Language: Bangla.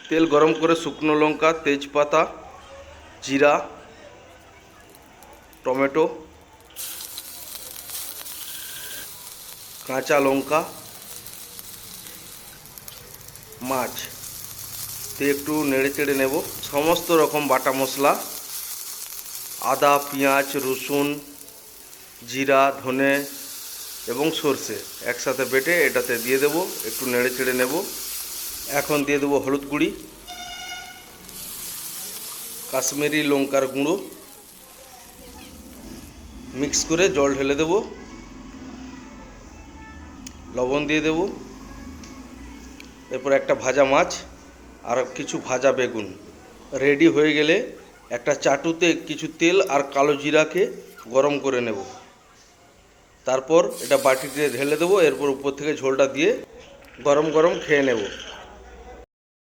তেল গরম করে শুকনো লঙ্কা, তেজপাতা, জিরা, টমেটো, কাঁচা লঙ্কা, মাছ দিয়ে একটু নেড়ে চেড়ে নেব। সমস্ত রকম বাটা মশলা, আদা, পেঁয়াজ, রসুন, জিরা, ধনে এবং সর্ষে একসাথে বেটে এটাতে দিয়ে দেব, একটু নেড়ে চেড়ে নেব। এখন দিয়ে দেবো হলুদ গুঁড়ি, কাশ্মীরি লঙ্কার গুঁড়ো, মিক্স করে জল ঢেলে দেব, লবণ দিয়ে দেব। এরপর একটা ভাজা মাছ আর কিছু ভাজা বেগুন রেডি হয়ে গেলে একটা চাটুতে কিছু তেল আর কালো জিরাকে গরম করে নেব। তারপর এটা বাটিতে ঢেলে দেবো। এরপর উপর থেকে ঝোলটা দিয়ে গরম গরম খেয়ে নেব।